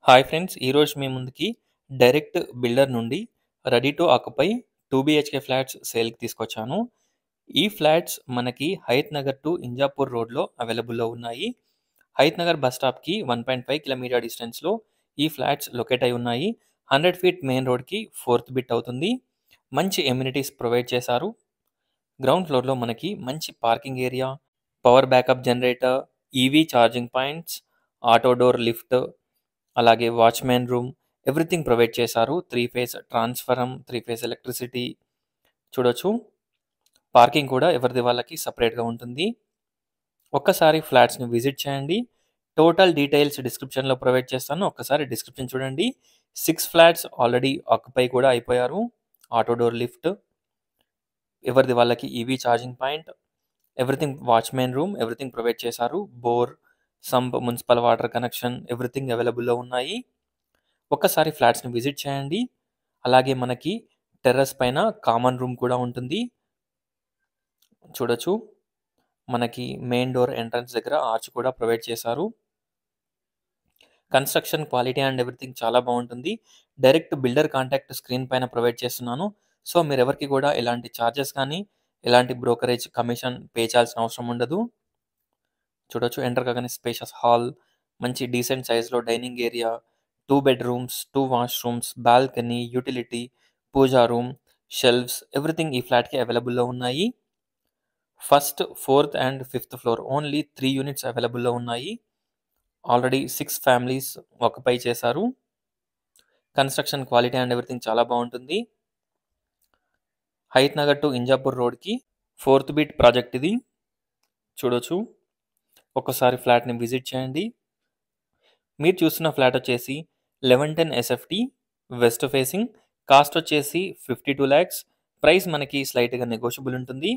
Hi friends, ఈరోజు మీ ముందుకి direct builder నుండి ready to occupy 2 BHK flats సేల్కి తీసుకొచ్చాను. ఈ ఫ్లాట్స్ మనకి హయత్ నగర్ టు ఇంజాపూర్ రోడ్లో అవైలబుల్లో ఉన్నాయి. హయత్ నగర్ బస్ స్టాప్కి 1.5 కిలోమీటర్ డిస్టెన్స్లో ఈ ఫ్లాట్స్ లొకేట్ అయి ఉన్నాయి. 100 ఫీట్ మెయిన్ రోడ్కి ఫోర్త్ బిట్ అవుతుంది. మంచి ఎమ్యూనిటీస్ ప్రొవైడ్ చేశారు. గ్రౌండ్ ఫ్లోర్లో మనకి మంచి parking area, power backup generator, EV charging points, auto door lift, అలాగే వాచ్మెన్ రూమ్, ఎవ్రీథింగ్ ప్రొవైడ్ చేశారు. 3 ఫేజ్ ట్రాన్స్ఫరం, 3 ఫేజ్ ఎలక్ట్రిసిటీ చూడొచ్చు. పార్కింగ్ కూడా ఎవరిది వాళ్ళకి సపరేట్గా ఉంటుంది. ఒక్కసారి ఫ్లాట్స్ని విజిట్ చేయండి. టోటల్ డీటెయిల్స్ డిస్క్రిప్షన్లో ప్రొవైడ్ చేస్తాను. ఒక్కసారి డిస్క్రిప్షన్ చూడండి. 6 ఫ్లాట్స్ ఆల్రెడీ ఆక్యుపై కూడా అయిపోయారు. ఆటో డోర్ లిఫ్ట్, ఎవరిది వాళ్ళకి EV charging point, everything watchman room, everything provide చేశారు. Bore, sump, municipal water connection, everything అవైలబుల్లో ఉన్నాయి. ఒక్కసారి ఫ్లాట్స్ని విజిట్ చేయండి. అలాగే మనకి టెర్రస్ పైన కామన్ రూమ్ కూడా ఉంటుంది. చూడొచ్చు, మనకి మెయిన్ డోర్ ఎంట్రన్స్ దగ్గర ఆర్చ్ కూడా ప్రొవైడ్ చేశారు. కన్స్ట్రక్షన్ క్వాలిటీ అండ్ ఎవ్రీథింగ్ చాలా బాగుంటుంది. డైరెక్ట్ బిల్డర్ కాంటాక్ట్ స్క్రీన్ పైన ప్రొవైడ్ చేస్తున్నాను. సో మీరు ఎవరికి కూడా ఎలాంటి ఛార్జెస్ కానీ ఎలాంటి బ్రోకరేజ్ కమిషన్ పే చేయాల్సిన అవసరం ఉండదు. చూడొచ్చు, ఎంటర్ కాగానే స్పేషియస్ హాల్, మంచి డీసెంట్ సైజ్లో dining area, 2 bedrooms, 2 washrooms, balcony, utility, pooja room, shelves, everything ఈ ఫ్లాట్కి అవైలబుల్లో ఉన్నాయి. First, 4th and 5th floor only 3 units అవైలబుల్లో ఉన్నాయి. ఆల్రెడీ 6 ఫ్యామిలీస్ ఆక్యుపై చేశారు. కన్స్ట్రక్షన్ క్వాలిటీ అండ్ ఎవ్రీథింగ్ చాలా బాగుంటుంది. హయత్ నగర్ టు ఇంజాపూర్ రోడ్కి 4th బిట్ ప్రాజెక్ట్ ఇది. చూడొచ్చు, ఒకసారి ఫ్లాట్ని విజిట్ చేయండి. మీరు చూస్తున్న ఫ్లాట్ వచ్చేసి 1110 SFT, వెస్ట్ ఫేసింగ్. కాస్ట్ వచ్చేసి 52 lakhs. ప్రైస్ మనకి స్లైట్గా నెగోషియబుల్ ఉంటుంది.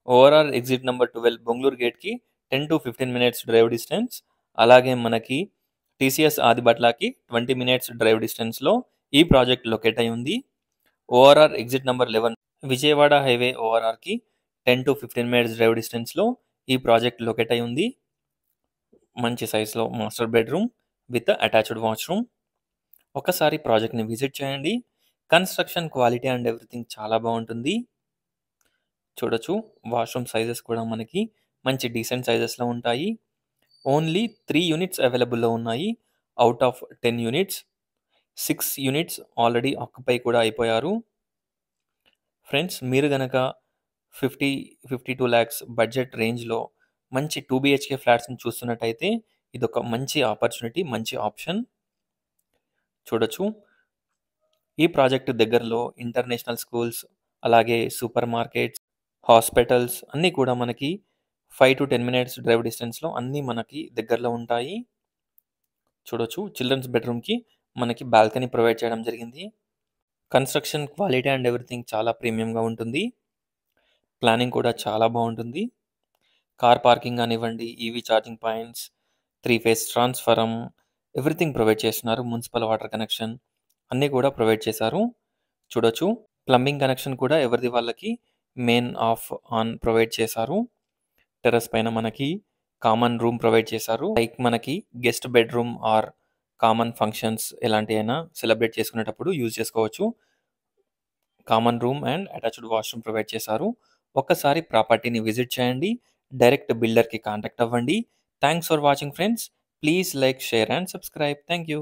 ఓవరాల్ ఎగ్జిట్ నెంబర్ 12 బొంగళూరు గేట్కి 10 to 15 minutes డ్రైవ్ డిస్టెన్స్. అలాగే మనకి టీసీఎస్ ఆదిబట్లాకి 20 minutes డ్రైవ్ డిస్టెన్స్లో ఈ ప్రాజెక్ట్ లొకేట్ అయి ఉంది. ORR exit number 11 Vijayawada highway ఓఆర్ఆర్కి 10 to 15 minutes డ్రైవ్ డిస్టెన్స్లో ఈ ప్రాజెక్ట్ లొకేట్ అయి ఉంది. మంచి సైజ్లో master bedroom with attached washroom. ఒకసారి ప్రాజెక్ట్ని విజిట్ చేయండి. కన్స్ట్రక్షన్ క్వాలిటీ అండ్ ఎవ్రీథింగ్ చాలా బాగుంటుంది. చూడొచ్చు, వాష్రూమ్ సైజెస్ కూడా మనకి మంచి డీసెంట్ సైజెస్లో ఉంటాయి. ఓన్లీ 3 యూనిట్స్ అవైలబుల్లో ఉన్నాయి out of 10 units. 6 units already occupy కూడా అయిపోయారు. ఫ్రెండ్స్, మీరు గనక 52 lakhs బడ్జెట్ రేంజ్లో మంచి 2 BHK ఫ్లాట్స్ని చూస్తున్నట్టయితే ఇదొక మంచి ఆపర్చునిటీ, మంచి ఆప్షన్. చూడొచ్చు, ఈ ప్రాజెక్టు దగ్గరలో ఇంటర్నేషనల్ స్కూల్స్, అలాగే సూపర్ మార్కెట్స్, హాస్పిటల్స్ అన్నీ కూడా మనకి 5 to 10 minutes డ్రైవ్ డిస్టెన్స్లో అన్నీ మనకి దగ్గరలో ఉంటాయి. చూడొచ్చు, చిల్డ్రన్స్ బెడ్రూమ్కి మనకి బాల్కనీ ప్రొవైడ్ చేయడం జరిగింది. కన్స్ట్రక్షన్ క్వాలిటీ అండ్ ఎవ్రీథింగ్ చాలా ప్రీమియంగా ఉంటుంది. ప్లానింగ్ కూడా చాలా బాగుంటుంది. కార్ పార్కింగ్ కానివ్వండి, EV charging points, 3 phase transformer, everything provide చేస్తున్నారు. మున్సిపల్ వాటర్ కనెక్షన్ అన్నీ కూడా ప్రొవైడ్ చేశారు. చూడొచ్చు, ప్లంబింగ్ కనెక్షన్ కూడా ఎవరిది వాళ్ళకి మెయిన్ ఆఫ్ ఆన్ ప్రొవైడ్ చేశారు. టెర్రస్ పైన మనకి కామన్ రూమ్ ప్రొవైడ్ చేశారు. లైక్ మనకి guest bedroom are common functions ఎలాంటి అయినా సెలబ్రేట్ చేసుకునేటప్పుడు యూజ్ చేసుకోవచ్చు. Common room and attached washroom provide చేశారు. ఒక్కసారి ప్రాపర్టీని విజిట్ చేయండి. డైరెక్ట్ బిల్డర్కి కాంటాక్ట్ అవ్వండి. Thanks for watching friends. Please like, share and subscribe. Thank you.